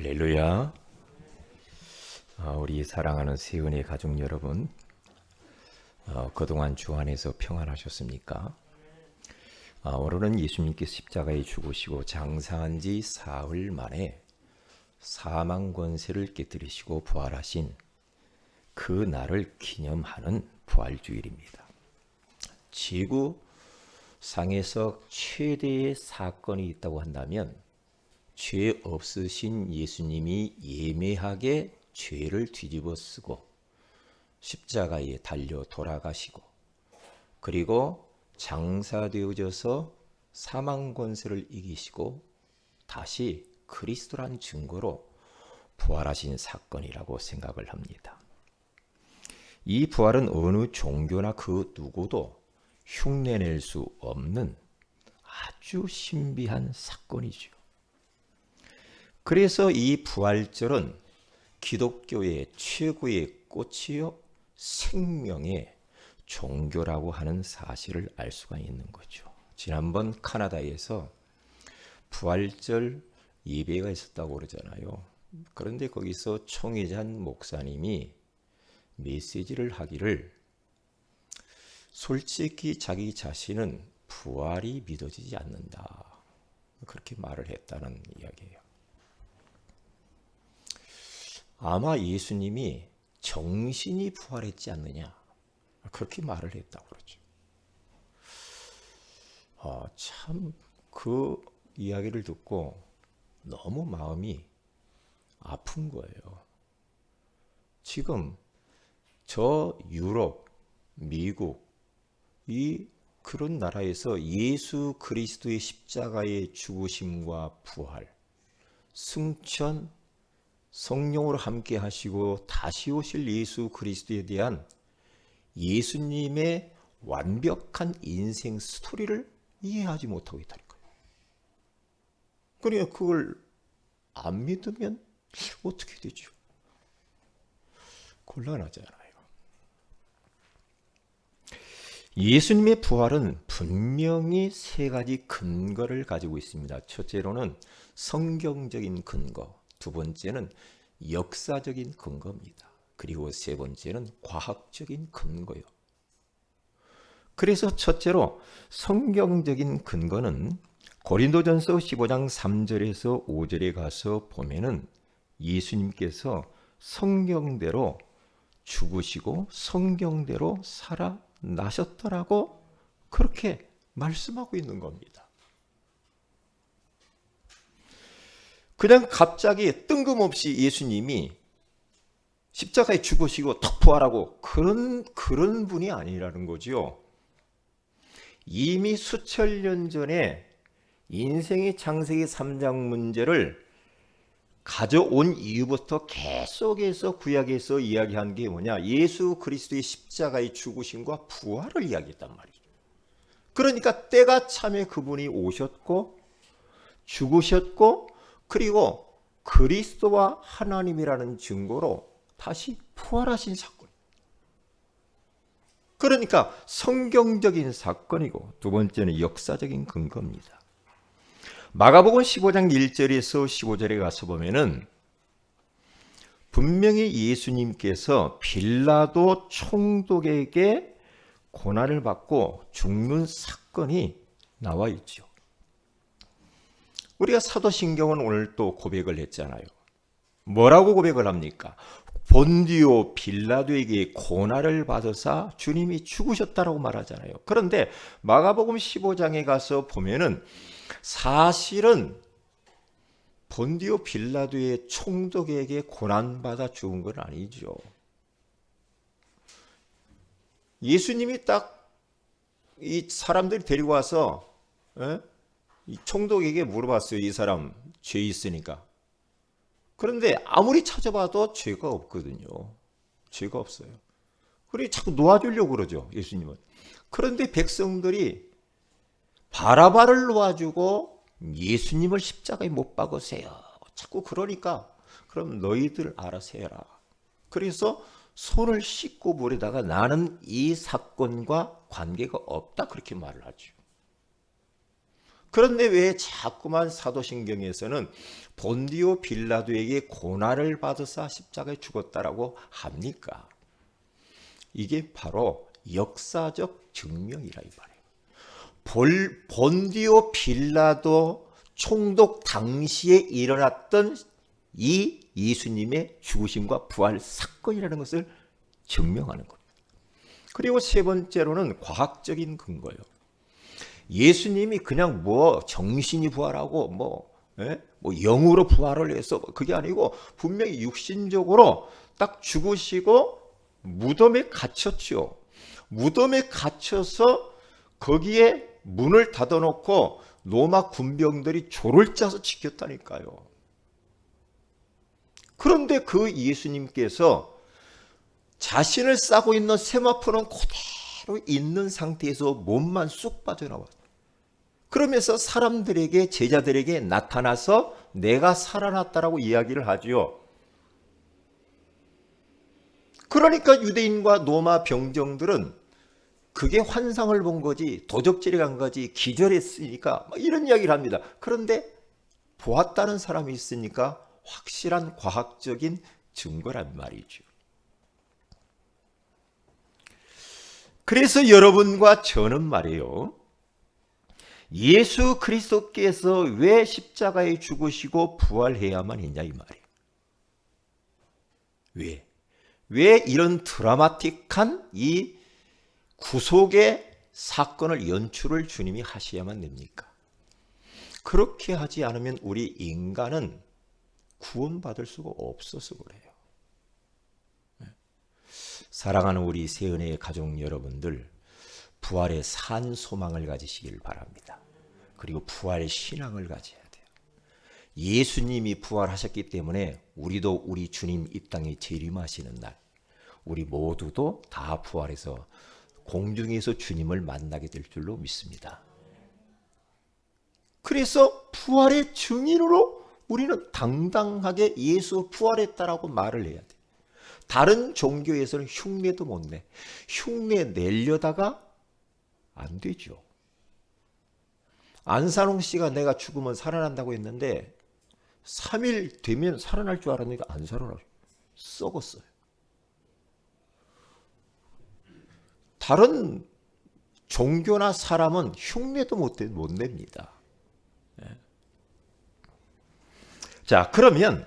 할렐루야. 우리 사랑하는 세은의 가족 여러분, 그동안 주 안에서 평안하셨습니까? 오늘은 예수님께서 십자가에 죽으시고 장사한 지 사흘 만에 사망 권세를 깨뜨리시고 부활하신 그 날을 기념하는 부활주일입니다. 지구상에서 최대의 사건이 있다고 한다면 죄 없으신 예수님이 예매하게 죄를 뒤집어 쓰고 십자가에 달려 돌아가시고 그리고 장사되어져서 사망 권세를 이기시고 다시 그리스도란 증거로 부활하신 사건이라고 생각을 합니다. 이 부활은 어느 종교나 그 누구도 흉내낼 수 없는 아주 신비한 사건이죠. 그래서 이 부활절은 기독교의 최고의 꽃이요 생명의 종교라고 하는 사실을 알 수가 있는 거죠. 지난번 카나다에서 부활절 예배가 있었다고 그러잖아요. 그런데 거기서 총회장 목사님이 메시지를 하기를 솔직히 자기 자신은 부활이 믿어지지 않는다. 그렇게 말을 했다는 이야기예요. 아마 예수님이 정신이 부활했지 않느냐 그렇게 말을 했다고 그러죠. 참 그 이야기를 듣고 너무 마음이 아픈 거예요. 지금 저 유럽, 미국 이 그런 나라에서 예수 그리스도의 십자가의 죽으심과 부활, 승천, 성령으로 함께 하시고 다시 오실 예수 그리스도에 대한 예수님의 완벽한 인생 스토리를 이해하지 못하고 있다니까요. 그러니까 그걸 안 믿으면 어떻게 되죠? 곤란하잖아요. 예수님의 부활은 분명히 세 가지 근거를 가지고 있습니다. 첫째로는 성경적인 근거, 두 번째는 역사적인 근거입니다. 그리고 세 번째는 과학적인 근거요. 그래서 첫째로 성경적인 근거는 고린도전서 15장 3절에서 5절에 가서 보면은 예수님께서 성경대로 죽으시고 성경대로 살아나셨더라고 그렇게 말씀하고 있는 겁니다. 그냥 갑자기 뜬금없이 예수님이 십자가에 죽으시고 턱 부활하고 그런 분이 아니라는 거죠. 이미 수천 년 전에 인생의 창세기 3장 문제를 가져온 이유부터 계속해서 구약에서 이야기한 게 뭐냐? 예수 그리스도의 십자가의 죽으심과 부활을 이야기했단 말이죠. 그러니까 때가 참에 그분이 오셨고 죽으셨고 그리고 그리스도와 하나님이라는 증거로 다시 부활하신 사건. 그러니까 성경적인 사건이고 두 번째는 역사적인 근거입니다. 마가복음 15장 1절에서 15절에 가서 보면은 분명히 예수님께서 빌라도 총독에게 고난을 받고 죽는 사건이 나와 있죠. 우리가 사도신경은 오늘 또 고백을 했잖아요. 뭐라고 고백을 합니까? 본디오 빌라도에게 고난을 받으사 주님이 죽으셨다라고 말하잖아요. 그런데 마가복음 15장에 가서 보면은 사실은 본디오 빌라도의 총독에게 고난받아 죽은 건 아니죠. 예수님이 딱 이 사람들이 데리고 와서 이 총독에게 물어봤어요. 이 사람 죄 있으니까. 그런데 아무리 찾아봐도 죄가 없거든요. 죄가 없어요. 그래 자꾸 놓아주려고 그러죠. 예수님은. 그런데 백성들이 바라바를 놓아주고 예수님을 십자가에 못 박으세요. 자꾸 그러니까 그럼 너희들 알아서 해라. 그래서 손을 씻고 물에다가 나는 이 사건과 관계가 없다 그렇게 말을 하죠. 그런데 왜 자꾸만 사도신경에서는 본디오 빌라도에게 고난을 받으사 십자가에 죽었다라고 합니까? 이게 바로 역사적 증명이라 이 말이에요. 본디오 빌라도 총독 당시에 일어났던 이 예수님의 죽으심과 부활 사건이라는 것을 증명하는 겁니다. 그리고 세 번째로는 과학적인 근거예요. 예수님이 그냥 정신이 부활하고 영으로 부활을 해서 그게 아니고 분명히 육신적으로 딱 죽으시고 무덤에 갇혔죠. 무덤에 갇혀서 거기에 문을 닫아놓고 로마 군병들이 조를 짜서 지켰다니까요. 그런데 그 예수님께서 자신을 싸고 있는 세마포는 그대로 있는 상태에서 몸만 쑥 빠져나와요. 그러면서 사람들에게, 제자들에게 나타나서 내가 살아났다라고 이야기를 하지요. 그러니까 유대인과 로마 병정들은 그게 환상을 본 거지, 도적질에 간 거지, 기절했으니까 이런 이야기를 합니다. 그런데 보았다는 사람이 있으니까 확실한 과학적인 증거란 말이죠. 그래서 여러분과 저는 말이에요, 예수 그리스도께서 왜 십자가에 죽으시고 부활해야만 했냐 이 말이에요. 왜 이런 드라마틱한 이 구속의 사건을 연출을 주님이 하셔야만 됩니까? 그렇게 하지 않으면 우리 인간은 구원받을 수가 없어서 그래요. 사랑하는 우리 세은혜의 가족 여러분들, 부활의 산 소망을 가지시길 바랍니다. 그리고 부활의 신앙을 가져야 돼요. 예수님이 부활하셨기 때문에 우리도 우리 주님 이 땅에 재림하시는 날, 우리 모두도 다 부활해서 공중에서 주님을 만나게 될 줄로 믿습니다. 그래서 부활의 증인으로 우리는 당당하게 예수 부활했다라고 말을 해야 돼. 다른 종교에서는 흉내도 못 내. 흉내 내려다가 안 되죠. 안산홍 씨가 내가 죽으면 살아난다고 했는데 3일 되면 살아날 줄 알았는데 안 살아나요. 썩었어요. 다른 종교나 사람은 흉내도 못 냅니다. 자, 그러면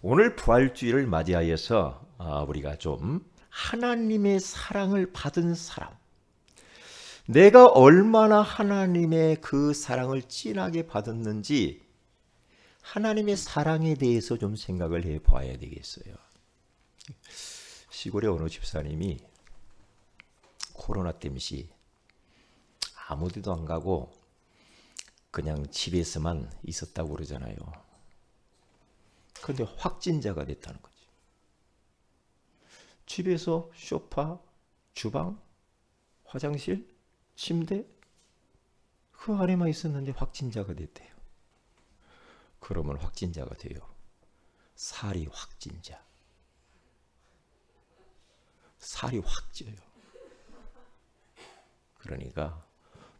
오늘 부활주의를 맞이하여서 우리가 좀 하나님의 사랑을 받은 사람, 내가 얼마나 하나님의 그 사랑을 진하게 받았는지 하나님의 사랑에 대해서 좀 생각을 해봐야 되겠어요. 시골의 어느 집사님이 코로나 때문에 아무 데도 안 가고 그냥 집에서만 있었다고 그러잖아요. 그런데 확진자가 됐다는 거지. 집에서 소파, 주방, 화장실, 침대 그 안에만 있었는데 확진자가 됐대요. 그러면 확진자가 돼요. 살이 확진자. 살이 확 쪄요. 그러니까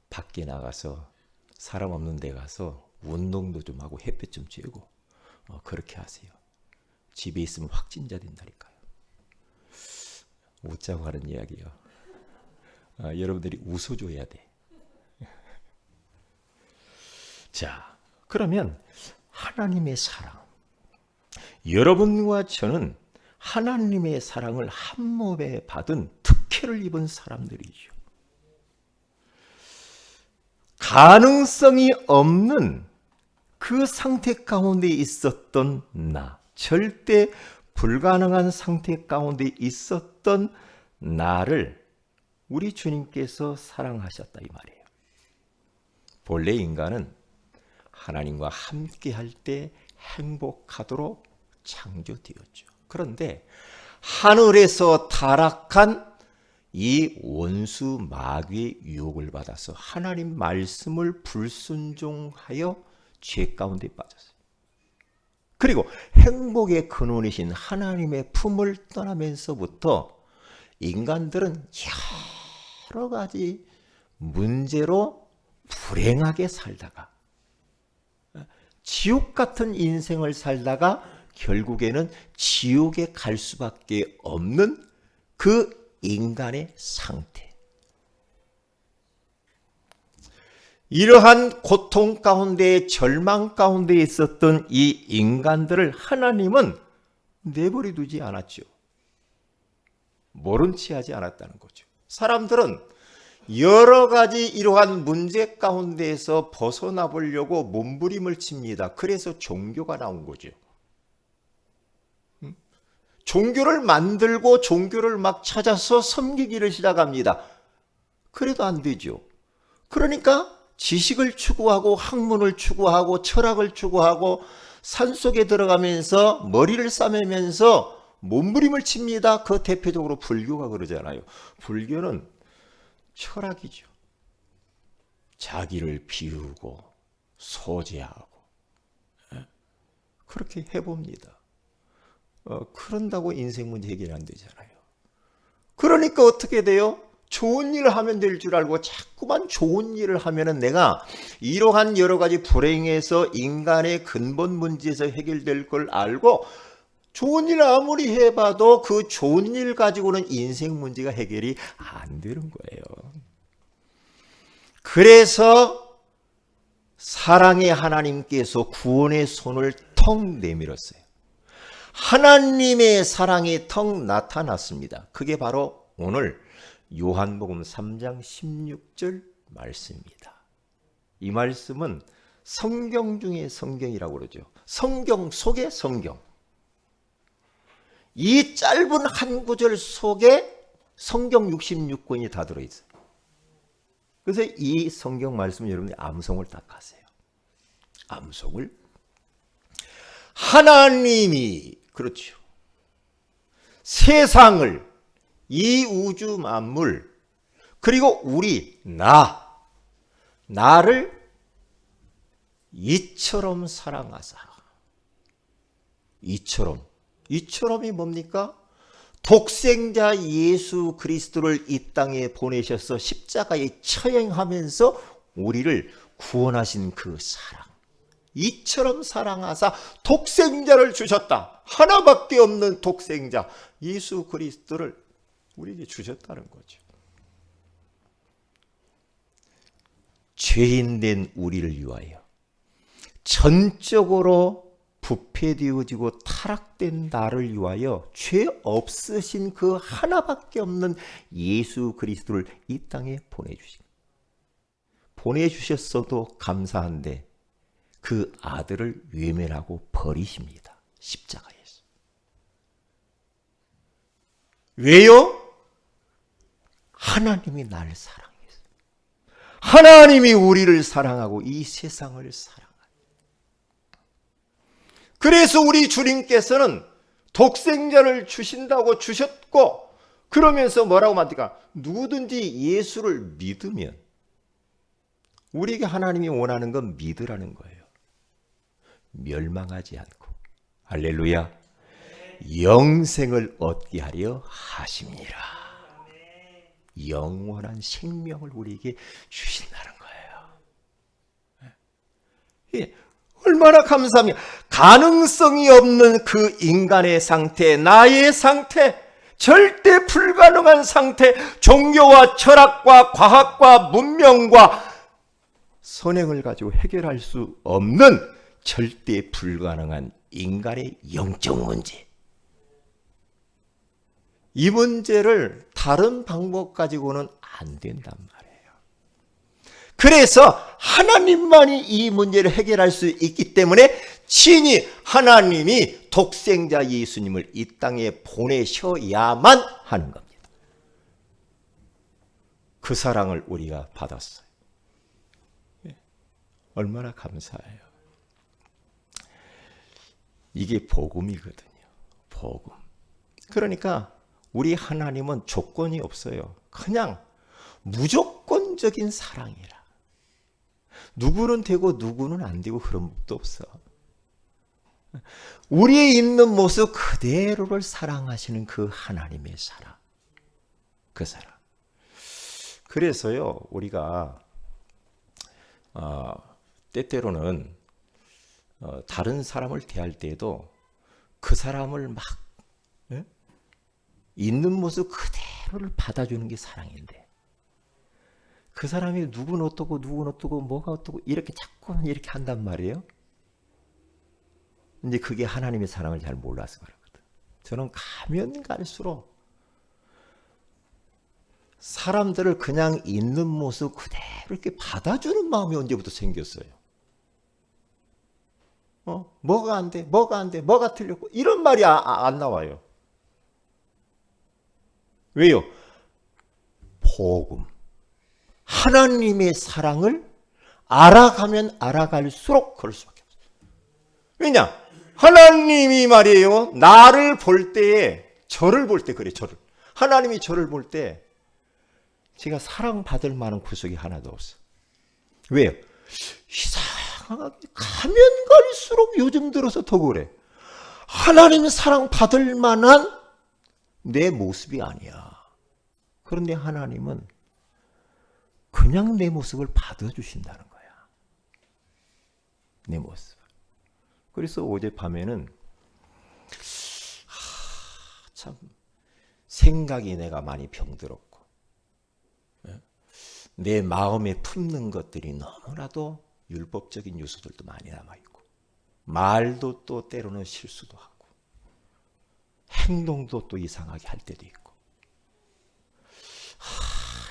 밖에 나가서 사람 없는 데 가서 운동도 좀 하고 햇볕 좀 쬐고 그렇게 하세요. 집에 있으면 확진자 된다니까요. 웃자고 하는 이야기요. 여러분들이 웃어줘야 돼. 자, 그러면 하나님의 사랑. 여러분과 저는 하나님의 사랑을 한 몸에 받은 특혜를 입은 사람들이죠. 가능성이 없는 그 상태 가운데 있었던 나, 절대 불가능한 상태 가운데 있었던 나를 우리 주님께서 사랑하셨다 이 말이에요. 본래 인간은 하나님과 함께 할 때 행복하도록 창조되었죠. 그런데 하늘에서 타락한 이 원수 마귀의 유혹을 받아서 하나님 말씀을 불순종하여 죄 가운데 빠졌어요. 그리고 행복의 근원이신 하나님의 품을 떠나면서부터 인간들은 여러 가지 문제로 불행하게 살다가 지옥 같은 인생을 살다가 결국에는 지옥에 갈 수밖에 없는 그 인간의 상태. 이러한 고통 가운데 절망 가운데 있었던 이 인간들을 하나님은 내버려 두지 않았죠. 모른 체 하지 않았다는 거죠. 사람들은 여러 가지 이러한 문제 가운데에서 벗어나 보려고 몸부림을 칩니다. 그래서 종교가 나온 거죠. 종교를 만들고 종교를 막 찾아서 섬기기를 시작합니다. 그래도 안 되죠. 그러니까 지식을 추구하고 학문을 추구하고 철학을 추구하고 산속에 들어가면서 머리를 싸매면서 몸부림을 칩니다. 그 대표적으로 불교가 그러잖아요. 불교는 철학이죠. 자기를 비우고 소재하고 그렇게 해봅니다. 그런다고 인생 문제 해결이 안 되잖아요. 그러니까 어떻게 돼요? 좋은 일을 하면 될 줄 알고 자꾸만 좋은 일을 하면은 내가 이러한 여러 가지 불행에서 인간의 근본 문제에서 해결될 걸 알고 좋은 일 아무리 해봐도 그 좋은 일 가지고는 인생 문제가 해결이 안 되는 거예요. 그래서 사랑의 하나님께서 구원의 손을 턱 내밀었어요. 하나님의 사랑이 턱 나타났습니다. 그게 바로 오늘 요한복음 3장 16절 말씀입니다. 이 말씀은 성경 중에 성경이라고 그러죠. 성경 속의 성경. 이 짧은 한 구절 속에 성경 66권이 다 들어있어요. 그래서 이 성경 말씀 여러분이 암송을 딱 하세요. 암송을. 하나님이 그렇죠. 세상을, 이 우주 만물, 그리고 우리, 나를 이처럼 사랑하사. 이처럼이 뭡니까? 독생자 예수 그리스도를 이 땅에 보내셔서 십자가에 처형하면서 우리를 구원하신 그 사랑. 이처럼 사랑하사 독생자를 주셨다. 하나밖에 없는 독생자 예수 그리스도를 우리에게 주셨다는 거죠. 죄인된 우리를 위하여 전적으로 부패되어지고 타락된 나를 위하여 죄 없으신 그 하나밖에 없는 예수 그리스도를 이 땅에 보내주셨어도 감사한데 그 아들을 외면하고 버리십니다. 십자가에서. 왜요? 하나님이 나를 사랑해서. 하나님이 우리를 사랑하고 이 세상을 사랑하고. 그래서 우리 주님께서는 독생자를 주신다고 주셨고 그러면서 뭐라고 말합니까? 누구든지 예수를 믿으면 우리에게 하나님이 원하는 건 믿으라는 거예요. 멸망하지 않고 할렐루야 영생을 얻게 하려 하심이라. 영원한 생명을 우리에게 주신다는 거예요. 예, 얼마나 감사합니까? 가능성이 없는 그 인간의 상태, 나의 상태, 절대 불가능한 상태, 종교와 철학과 과학과 문명과 선행을 가지고 해결할 수 없는 절대 불가능한 인간의 영적 문제. 이 문제를 다른 방법 가지고는 안 된단 말이에요. 그래서 하나님만이 이 문제를 해결할 수 있기 때문에 친히 하나님이 독생자 예수님을 이 땅에 보내셔야만 하는 겁니다. 그 사랑을 우리가 받았어요. 얼마나 감사해요. 이게 복음이거든요. 복음. 그러니까 우리 하나님은 조건이 없어요. 그냥 무조건적인 사랑이라. 누구는 되고 누구는 안 되고 그런 법도 없어. 우리의 있는 모습 그대로를 사랑하시는 그 하나님의 사랑. 그 사랑. 그래서요, 우리가 때때로는 다른 사람을 대할 때에도 그 사람을 막 있는 모습 그대로를 받아주는 게 사랑인데, 그 사람이 누구는 어떻고 누구는 어떻고 뭐가 어떻고 이렇게 자꾸 이렇게 한단 말이에요. 근데 그게 하나님의 사랑을 잘 몰라서 그렇거든. 저는 가면 갈수록 사람들을 그냥 있는 모습 그대로 이렇게 받아주는 마음이 언제부터 생겼어요. 뭐가 안 돼, 뭐가 안 돼, 뭐가 틀렸고 이런 말이 안 나와요. 왜요? 복음, 하나님의 사랑을 알아가면 알아갈수록 그럴 수밖에 없어요. 왜냐? 하나님이 말이에요, 나를 볼 때에, 저를 볼 때 그래, 저를. 하나님이 저를 볼 때 제가 사랑받을 만한 구석이 하나도 없어. 왜요? 이상하게 가면 갈수록 요즘 들어서 더 그래. 하나님 사랑받을 만한 내 모습이 아니야. 그런데 하나님은 그냥 내 모습을 받아주신다는 거야. 내 모습. 그래서 어젯밤에는 참 생각이 내가 많이 병들었고, 내 마음에 품는 것들이 너무나도 율법적인 요소들도 많이 남아있고, 말도 또 때로는 실수도 하고, 행동도 또 이상하게 할 때도 있고,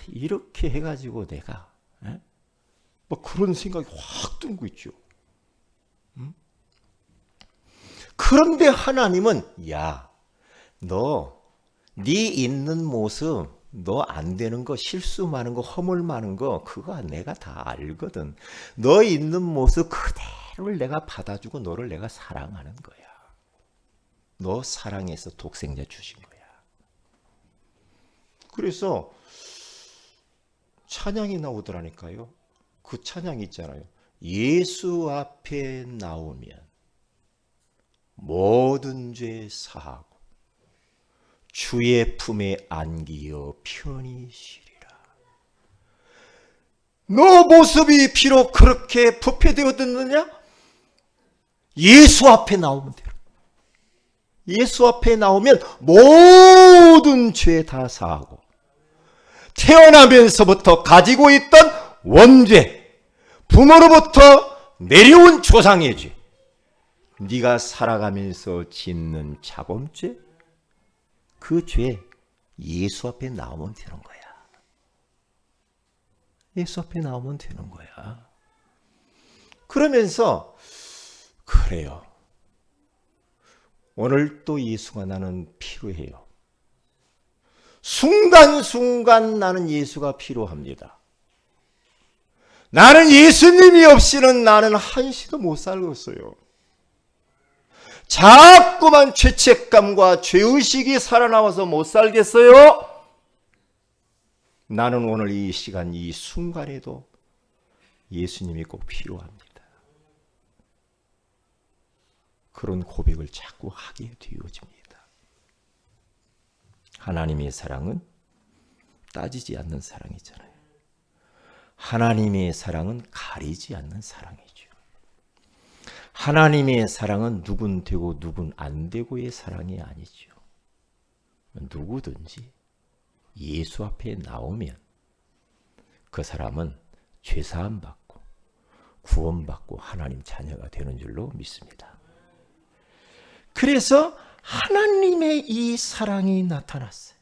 이렇게 해가지고 내가 뭐 그런 생각이 확 들고 있죠. 그런데 하나님은, 야, 너 네 있는 모습, 너 안 되는 거, 실수 많은 거, 허물 많은 거, 그거 내가 다 알거든. 너 있는 모습 그대로를 내가 받아주고 너를 내가 사랑하는 거야. 너 사랑해서 독생자 주신 거야. 그래서 찬양이 나오더라니까요. 그 찬양 있잖아요. 예수 앞에 나오면 모든 죄 사하고 주의 품에 안기어 편히 쉬리라. 너 모습이 비록 그렇게 부패되었느냐? 예수 앞에 나오면 돼요. 예수 앞에 나오면 모든 죄 다 사하고, 태어나면서부터 가지고 있던 원죄, 부모로부터 내려온 조상의 죄, 네가 살아가면서 짓는 자범죄, 그 죄 예수 앞에 나오면 되는 거야. 예수 앞에 나오면 되는 거야. 그러면서 그래요. 오늘 또 예수가 나는 필요해요. 순간순간 나는 예수가 필요합니다. 나는 예수님이 없이는 나는 한시도 못 살겠어요. 자꾸만 죄책감과 죄의식이 살아나와서 못 살겠어요. 나는 오늘 이 시간, 이 순간에도 예수님이 꼭 필요합니다. 그런 고백을 자꾸 하게 되어집니다. 하나님의 사랑은 따지지 않는 사랑이잖아요. 하나님의 사랑은 가리지 않는 사랑이죠. 하나님의 사랑은 누군 되고 누군 안 되고의 사랑이 아니죠. 누구든지 예수 앞에 나오면 그 사람은 죄사함 받고 구원받고 하나님 자녀가 되는 줄로 믿습니다. 그래서 하나님의 이 사랑이 나타났어요.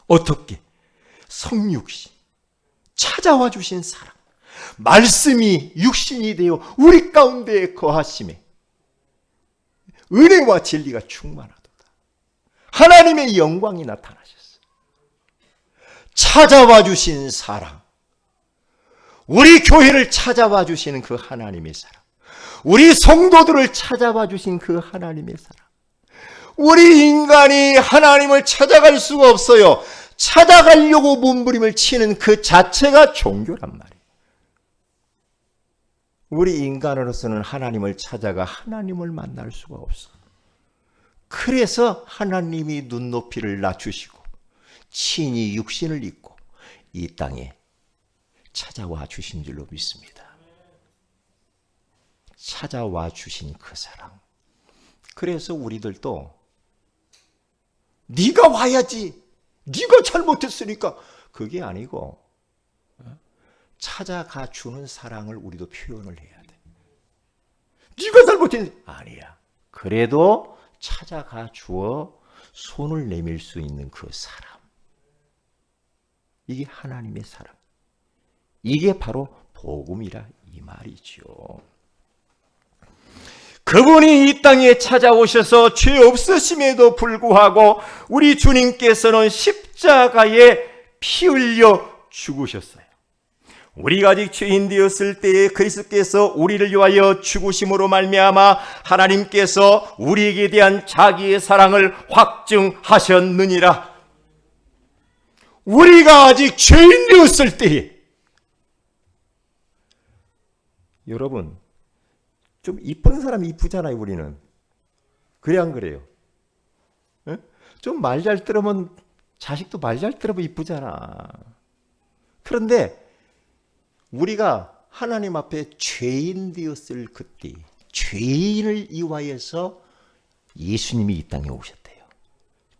어떻게? 성육신, 찾아와 주신 사랑, 말씀이 육신이 되어 우리 가운데 거하심에 은혜와 진리가 충만하도다. 하나님의 영광이 나타나셨어요. 찾아와 주신 사랑, 우리 교회를 찾아와 주시는 그 하나님의 사랑, 우리 성도들을 찾아와 주신 그 하나님의 사랑. 우리 인간이 하나님을 찾아갈 수가 없어요. 찾아가려고 몸부림을 치는 그 자체가 종교란 말이에요. 우리 인간으로서는 하나님을 찾아가 하나님을 만날 수가 없어. 그래서 하나님이 눈높이를 낮추시고 친히 육신을 입고 이 땅에 찾아와 주신 줄로 믿습니다. 찾아와 주신 그 사랑. 그래서 우리들도 네가 와야지, 네가 잘못했으니까, 그게 아니고 찾아가 주는 사랑을 우리도 표현을 해야 돼. 네가 잘못했는데 아니야. 그래도 찾아가 주어 손을 내밀 수 있는 그 사람. 이게 하나님의 사랑. 이게 바로 복음이라 이 말이죠. 그분이 이 땅에 찾아오셔서 죄 없으심에도 불구하고 우리 주님께서는 십자가에 피 흘려 죽으셨어요. 우리가 아직 죄인 되었을 때에 그리스도께서 우리를 위하여 죽으심으로 말미암아 하나님께서 우리에게 대한 자기의 사랑을 확증하셨느니라. 우리가 아직 죄인 되었을 때에, 여러분 좀 이쁜 사람이 이쁘잖아요. 우리는 그래 안 그래요? 좀 말 잘 들으면, 자식도 말 잘 들으면 이쁘잖아. 그런데 우리가 하나님 앞에 죄인 되었을 그때, 죄인을 이화해서 예수님이 이 땅에 오셨대요.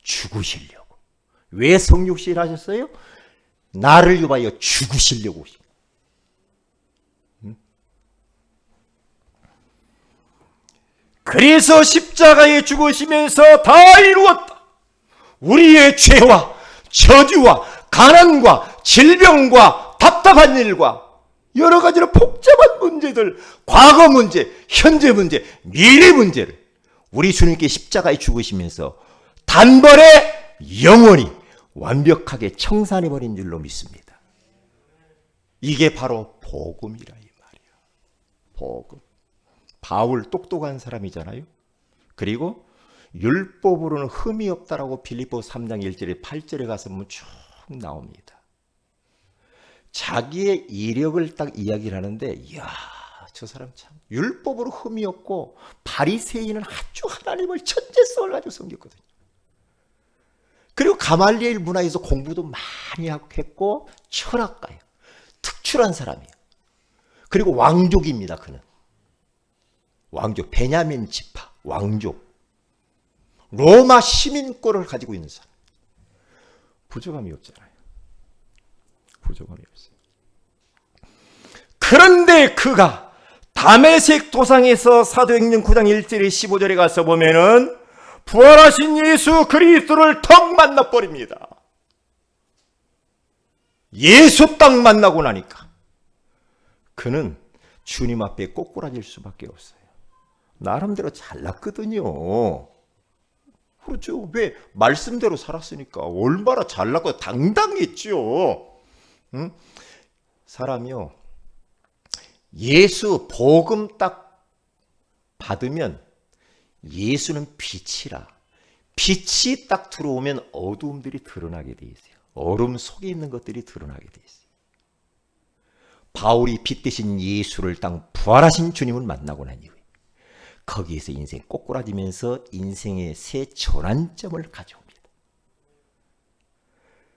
죽으시려고. 왜 성육신 하셨어요? 나를 위하여 죽으시려고 오신. 그래서 십자가에 죽으시면서 다 이루었다. 우리의 죄와 저주와 가난과 질병과 답답한 일과 여러 가지로 복잡한 문제들, 과거 문제, 현재 문제, 미래 문제를 우리 주님께 십자가에 죽으시면서 단번에 영원히 완벽하게 청산해버린 줄로 믿습니다. 이게 바로 복음이라 이 말이야. 복음. 바울 똑똑한 사람이잖아요. 그리고 율법으로는 흠이 없다라고 빌립보 3장 1절에 8절에 가서 보면 쭉 나옵니다. 자기의 이력을 딱 이야기를 하는데, 이야, 저 사람 참 율법으로 흠이 없고 바리새인은 아주 하나님을 천재성을 가지고 섬겼거든요. 그리고 가말리엘 문화에서 공부도 많이 했고 철학가예요. 특출한 사람이에요. 그리고 왕족입니다. 그는 왕족, 베냐민 지파 왕족, 로마 시민권을 가지고 있는 사람. 부족함이 없잖아요. 부족함이 없어요. 그런데 그가 다메섹 도상에서 사도행전 9장 1절에 15절에 가서 보면은 부활하신 예수 그리스도를 턱 만나버립니다. 예수 딱 만나고 나니까 그는 주님 앞에 꼬꾸라질 수밖에 없어요. 나름대로 잘났거든요. 그렇죠. 왜? 말씀대로 살았으니까. 얼마나 잘났고 당당했죠. 응? 사람이요, 예수 복음 딱 받으면, 예수는 빛이라, 빛이 딱 들어오면 어두움들이 드러나게 돼 있어요. 얼음 속에 있는 것들이 드러나게 돼 있어요. 바울이 빛 대신 예수를 딱 부활하신 주님을 만나고 난 이후에 거기에서 인생 꼬꾸라지면서 인생의 새 전환점을 가져옵니다.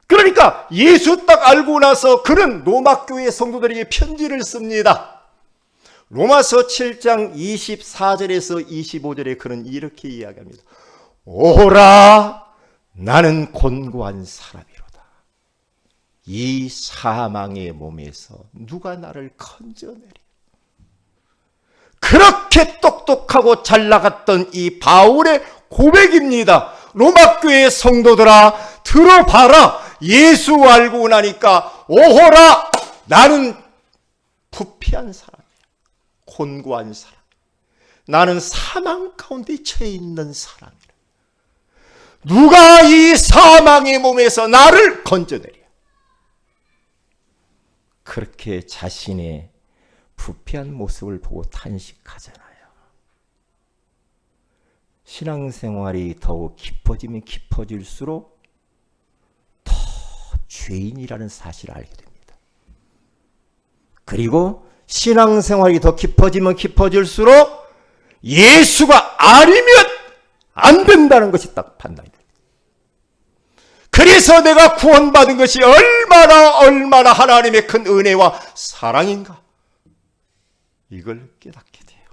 그러니까 예수 딱 알고 나서 그는 로마교회 성도들에게 편지를 씁니다. 로마서 7장 24절에서 25절에 그는 이렇게 이야기합니다. 오라, 나는 곤고한 사람이로다. 이 사망의 몸에서 누가 나를 건져내리. 그렇게 똑똑하고 잘 나갔던 이 바울의 고백입니다. 로마교회 성도들아, 들어봐라. 예수 알고 나니까 오호라, 나는 부패한 사람이야. 곤고한 사람. 나는 사망 가운데 처해 있는 사람이라. 누가 이 사망의 몸에서 나를 건져내랴. 그렇게 자신의 부패한 모습을 보고 탄식하잖아요. 신앙생활이 더욱 깊어지면 깊어질수록 더 죄인이라는 사실을 알게 됩니다. 그리고 신앙생활이 더 깊어지면 깊어질수록 예수가 아니면 안 된다는 것이 딱 판단이 됩니다. 그래서 내가 구원받은 것이 얼마나 하나님의 큰 은혜와 사랑인가, 이걸 깨닫게 돼요.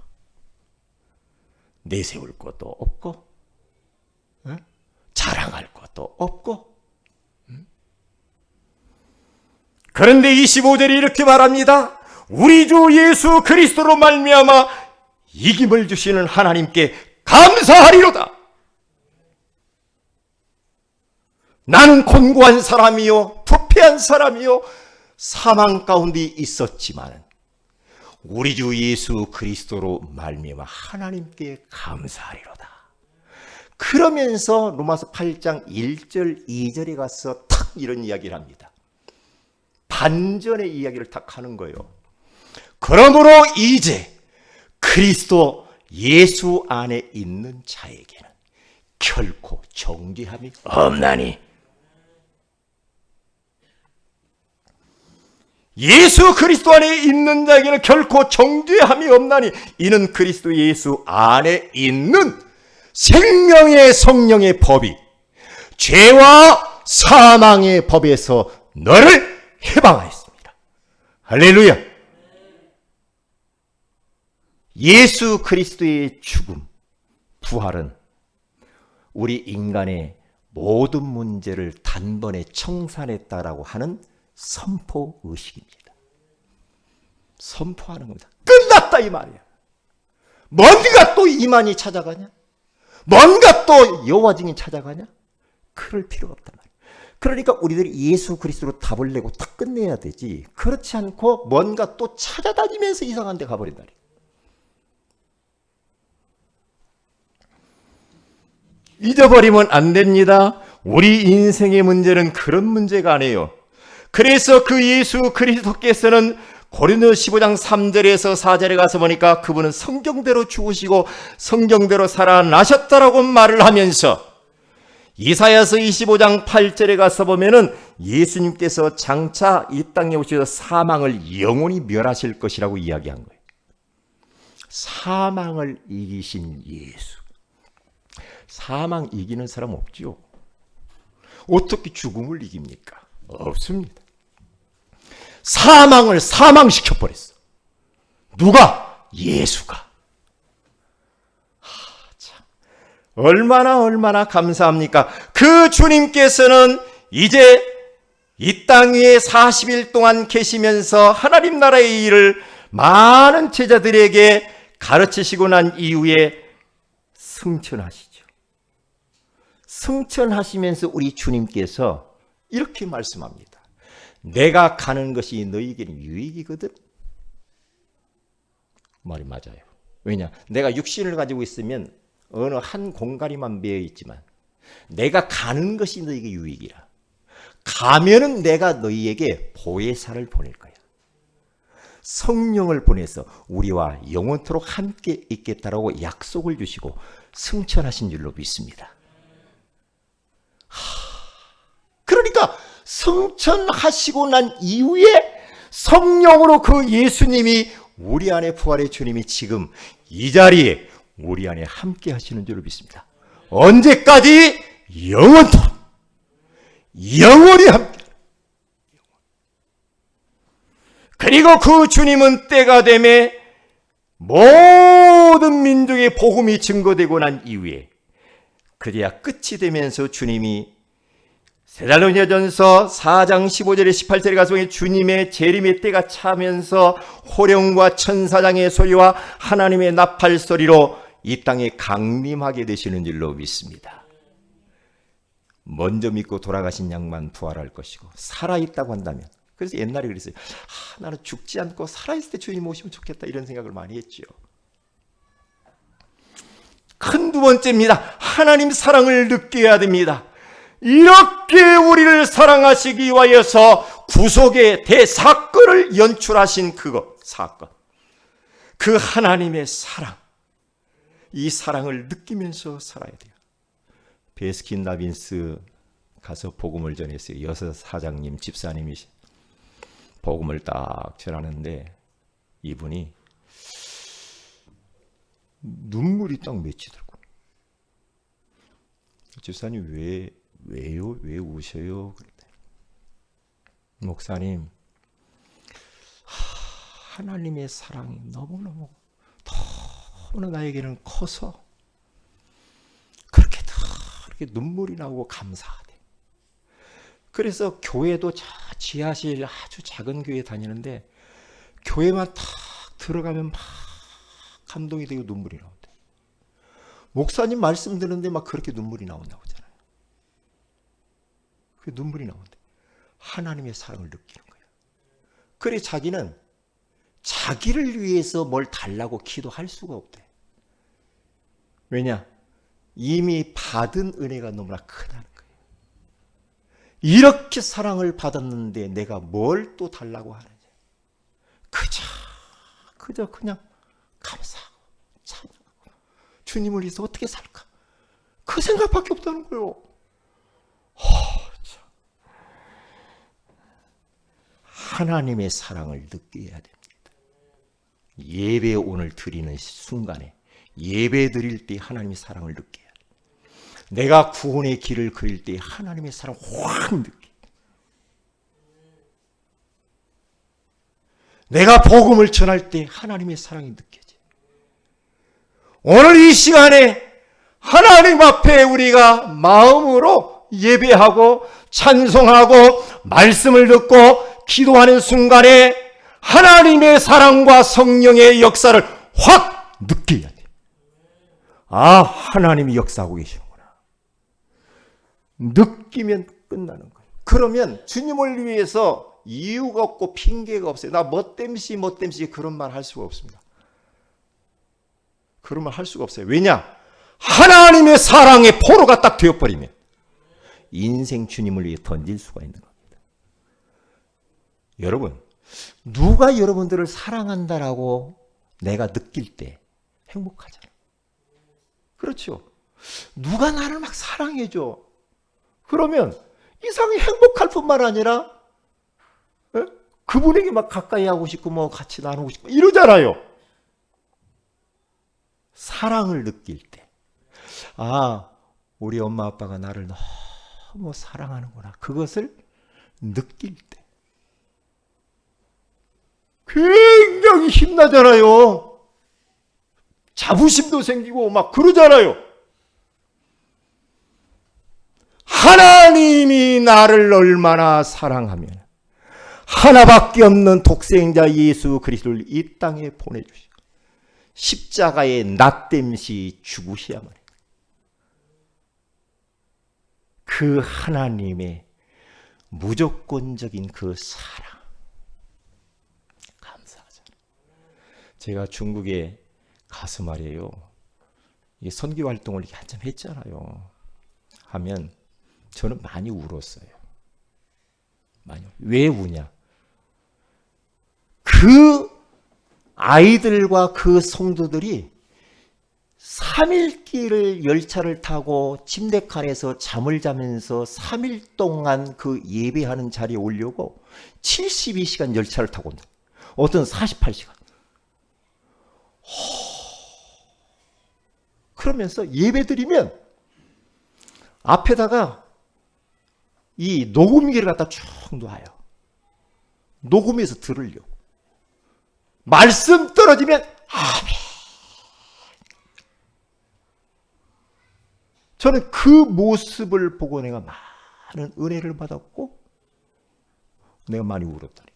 내세울 것도 없고 자랑할 것도 없고. 그런데 25절에 이렇게 말합니다. 우리 주 예수 그리스도로 말미암아 이김을 주시는 하나님께 감사하리로다. 나는 곤고한 사람이요 부패한 사람이요 사망 가운데 있었지만 우리 주 예수 그리스도로 말미암아 하나님께 감사하리로다. 그러면서 로마서 8장 1절 2절에 가서 탁 이런 이야기를 합니다. 반전의 이야기를 탁 하는 거예요. 그러므로 이제 그리스도 예수 안에 있는 자에게는 결코 정죄함이 없나니. 예수 그리스도 안에 있는 자에게는 결코 정죄함이 없나니 이는 그리스도 예수 안에 있는 생명의 성령의 법이 죄와 사망의 법에서 너를 해방하였습니다. 할렐루야. 예수 그리스도의 죽음, 부활은 우리 인간의 모든 문제를 단번에 청산했다라고 하는 선포 의식입니다. 선포하는 겁니다. 끝났다 이 말이야. 뭔가 또 이만이 찾아가냐? 뭔가 또 여호와 증인 찾아가냐? 그럴 필요가 없단 말이야. 그러니까 우리들이 예수 그리스도로 답을 내고 딱 끝내야 되지. 그렇지 않고 뭔가 또 찾아다니면서 이상한 데 가버린다. 잊어버리면 안 됩니다. 우리 인생의 문제는 그런 문제가 아니에요. 그래서 그 예수 그리스도께서는 고린도서 15장 3절에서 4절에 가서 보니까 그분은 성경대로 죽으시고 성경대로 살아나셨다라고 말을 하면서 이사야서 25장 8절에 가서 보면은 예수님께서 장차 이 땅에 오셔서 사망을 영원히 멸하실 것이라고 이야기한 거예요. 사망을 이기신 예수. 사망 이기는 사람 없죠. 어떻게 죽음을 이깁니까? 없습니다. 사망을 사망시켜 버렸어. 누가? 예수가. 참. 얼마나 감사합니까? 그 주님께서는 이제 이 땅 위에 40일 동안 계시면서 하나님 나라의 일을 많은 제자들에게 가르치시고 난 이후에 승천하시죠. 승천하시면서 우리 주님께서 이렇게 말씀합니다. 내가 가는 것이 너희에게는 유익이거든. 말이 맞아요. 왜냐? 내가 육신을 가지고 있으면 어느 한 공간에만 매여 있지만 내가 가는 것이 너희에게 유익이라. 가면은 내가 너희에게 보혜사를 보낼 거야. 성령을 보내서 우리와 영원토록 함께 있겠다라고 약속을 주시고 승천하신 줄로 믿습니다. 그러니까 승천하시고 난 이후에 성령으로 그 예수님이 우리 안에 부활의 주님이 지금 이 자리에 우리 안에 함께 하시는 줄로 믿습니다. 언제까지? 영원토록. 영원히 함께. 그리고 그 주님은 때가 되매 모든 민족의 복음이 증거되고 난 이후에 그제야 끝이 되면서 주님이 데살로니가전서 4장 15절에 18절에 가서 주님의 재림의 때가 차면서 호령과 천사장의 소리와 하나님의 나팔 소리로 이 땅에 강림하게 되시는 줄로 믿습니다. 먼저 믿고 돌아가신 양만 부활할 것이고 살아있다고 한다면, 그래서 옛날에 그랬어요. 나는 죽지 않고 살아있을 때 주님 오시면 좋겠다 이런 생각을 많이 했죠. 큰 두 번째입니다. 하나님 사랑을 느껴야 됩니다. 이렇게 우리를 사랑하시기 위하여서 구속의 대사건을 연출하신 그거 사건, 그 하나님의 사랑, 이 사랑을 느끼면서 살아야 돼요. 베스킨 라빈스 가서 복음을 전했어요. 여섯 사장님 집사님이 복음을 딱 전하는데 이분이 눈물이 딱 맺히더라고요. 집사님 왜요? 왜 우셔요? 그랬대. 목사님, 하나님의 사랑이 너무나 나에게는 커서 눈물이 나오고 감사하대. 그래서 교회도 지하실 아주 작은 교회 다니는데 교회만 탁 들어가면 막 감동이 되고 눈물이 나온대. 목사님 말씀 듣는데 막 그렇게 눈물이 나온다고 하잖아요. 그 눈물이 나온대. 하나님의 사랑을 느끼는 거예요. 그래 자기는 자기를 위해서 뭘 달라고 기도할 수가 없대. 왜냐? 이미 받은 은혜가 너무나 크다는 거예요. 이렇게 사랑을 받았는데 내가 뭘 또 달라고 하느냐. 그저 그냥 감사하고 찬양하고 주님을 위해서 어떻게 살까? 그 생각밖에 없다는 거예요. 하나님의 사랑을 느껴야 됩니다. 예배 오늘 드리는 순간에 예배 드릴 때 하나님의 사랑을 느껴야 돼. 내가 구원의 길을 그릴 때 하나님의 사랑 확 느껴. 내가 복음을 전할 때 하나님의 사랑이 느껴져. 오늘 이 시간에 하나님 앞에 우리가 마음으로 예배하고 찬송하고 말씀을 듣고 기도하는 순간에 하나님의 사랑과 성령의 역사를 확 느껴야 돼. 아, 하나님이 역사하고 계시구나. 느끼면 끝나는 거예요. 그러면 주님을 위해서 이유가 없고 핑계가 없어요. 나 뭐 땜시 그런 말 할 수가 없습니다. 그런 말 할 수가 없어요. 왜냐? 하나님의 사랑의 포로가 딱 되어버리면 인생 주님을 위해 던질 수가 있는 겁니다. 여러분, 누가 여러분들을 사랑한다라고 내가 느낄 때 행복하잖아요. 그렇죠? 누가 나를 막 사랑해줘. 그러면 이상히 행복할 뿐만 아니라 그분에게 막 가까이 하고 싶고 뭐 같이 나누고 싶고 이러잖아요. 사랑을 느낄 때, 아, 우리 엄마 아빠가 나를 너무 사랑하는구나. 그것을 느낄 때 굉장히 힘나잖아요. 자부심도 생기고 막 그러잖아요. 하나님이 나를 얼마나 사랑하면 하나밖에 없는 독생자 예수 그리스도를 이 땅에 보내주시고 십자가에 낫댐시 죽으셔야만 해요. 그 하나님의 무조건적인 그 사랑 감사하잖아요. 제가 중국에 가서 말이에요, 선교 활동을 한참 했잖아요. 하면 저는 많이 울었어요. 왜 우냐? 그 아이들과 그 성도들이 3일길을 열차를 타고 침대칸에서 잠을 자면서 3일 동안 그 예배하는 자리에 오려고 72시간 열차를 타고 온다. 어떤 48시간. 그러면서 예배 드리면 앞에다가 이 녹음기를 갖다 쭉 놔요. 녹음해서 들으려고. 말씀 떨어지면 아멘. 저는 그 모습을 보고 내가 많은 은혜를 받았고 내가 많이 울었다니까.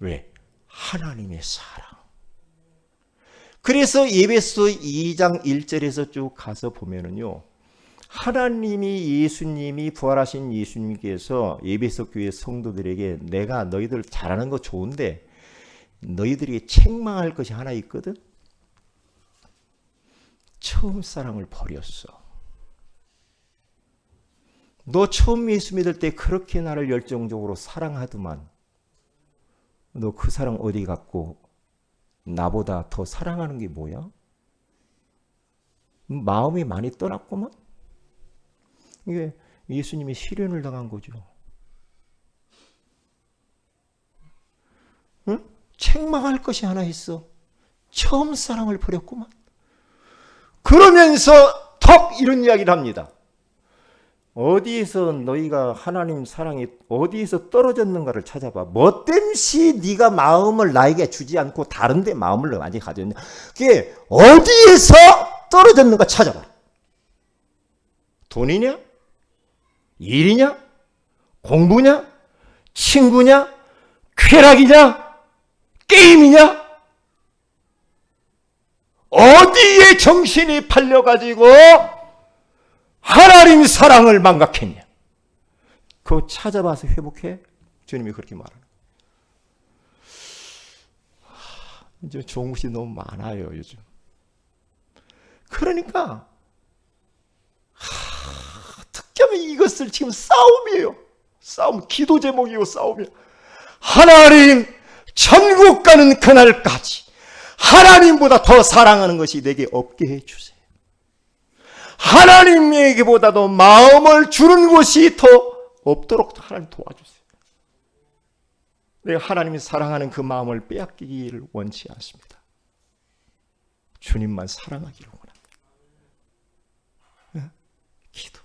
왜? 하나님의 사랑. 그래서 에베소 2장 1절에서 쭉 가서 보면은요, 하나님이 예수님이 부활하신 예수님께서 에베소 교회 성도들에게 내가 너희들 잘하는 거 좋은데 너희들이 책망할 것이 하나 있거든. 처음 사랑을 버렸어. 너 처음 예수 믿을 때 그렇게 나를 열정적으로 사랑하더만 너 그 사랑 어디 갔고 나보다 더 사랑하는 게 뭐야? 마음이 많이 떠났구만. 이게 예수님이 시련을 당한 거죠. 응? 책망할 것이 하나 있어. 처음 사랑을 버렸구만. 그러면서 턱 이런 이야기를 합니다. 어디에서 너희가 하나님 사랑이 어디에서 떨어졌는가를 찾아봐. 뭐 땜시 네가 마음을 나에게 주지 않고 다른 데 마음을 많이 가졌냐. 그게 어디에서 떨어졌는가 찾아봐. 돈이냐? 일이냐? 공부냐? 친구냐? 쾌락이냐? 게임이냐? 어디에 정신이 팔려가지고 하나님 사랑을 망각했냐? 그거 찾아봐서 회복해. 주님이 그렇게 말하는. 이제 좋은 것이 너무 많아요, 요즘. 그러니까 특히 이것을 지금 싸움이에요. 싸움, 기도 제목이고 싸움이에요. 하나님, 천국 가는 그날까지 하나님보다 더 사랑하는 것이 내게 없게 해주세요. 하나님에게보다도 마음을 주는 것이 더 없도록 하나님 도와주세요. 내가 하나님이 사랑하는 그 마음을 빼앗기기를 원치 않습니다. 주님만 사랑하기를 원합니다. 기도.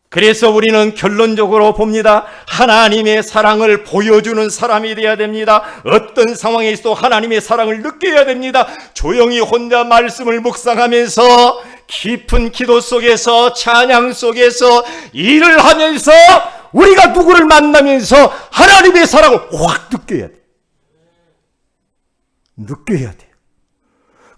그래서 우리는 결론적으로 봅니다. 하나님의 사랑을 보여주는 사람이 되어야 됩니다. 어떤 상황에서도 하나님의 사랑을 느껴야 됩니다. 조용히 혼자 말씀을 묵상하면서 깊은 기도 속에서 찬양 속에서 일을 하면서 우리가 누구를 만나면서 하나님의 사랑을 확 느껴야 돼요. 느껴야 돼요.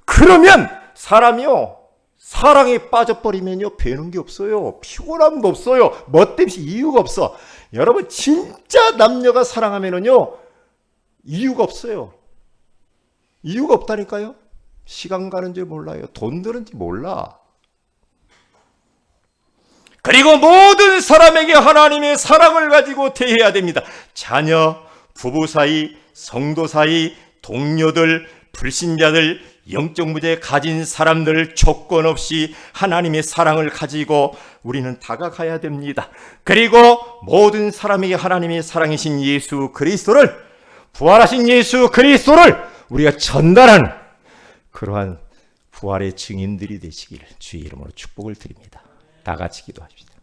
그러면 사람이요, 사랑에 빠져버리면요, 배는 게 없어요. 피곤함도 없어요. 멋대없이 이유가 없어. 여러분, 진짜 남녀가 사랑하면은요, 이유가 없어요. 이유가 없다니까요. 시간 가는 줄 몰라요. 돈 드는지 몰라. 그리고 모든 사람에게 하나님의 사랑을 가지고 대해야 됩니다. 자녀, 부부 사이, 성도 사이, 동료들, 불신자들, 영적 문제 가진 사람들 조건 없이 하나님의 사랑을 가지고 우리는 다가가야 됩니다. 그리고 모든 사람에게 하나님의 사랑이신 예수 그리스도를, 부활하신 예수 그리스도를 우리가 전달하는 그러한 부활의 증인들이 되시기를 주의 이름으로 축복을 드립니다. 다 같이 기도합시다.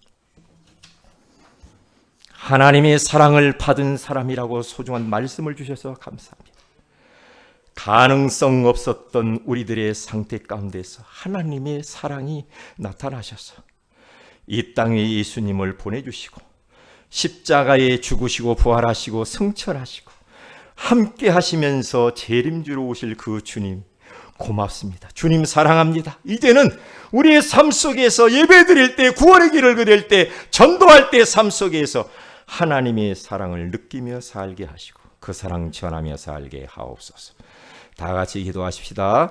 하나님의 사랑을 받은 사람이라고 소중한 말씀을 주셔서 감사합니다. 가능성 없었던 우리들의 상태 가운데서 하나님의 사랑이 나타나셔서 이 땅에 예수님을 보내주시고 십자가에 죽으시고 부활하시고 승천하시고 함께 하시면서 재림주로 오실 그 주님 고맙습니다. 주님 사랑합니다. 이제는 우리의 삶 속에서 예배드릴 때, 구원의 길을 그릴 때, 전도할 때 삶 속에서 하나님의 사랑을 느끼며 살게 하시고 그 사랑 전하며 살게 하옵소서. 다 같이 기도하십시다.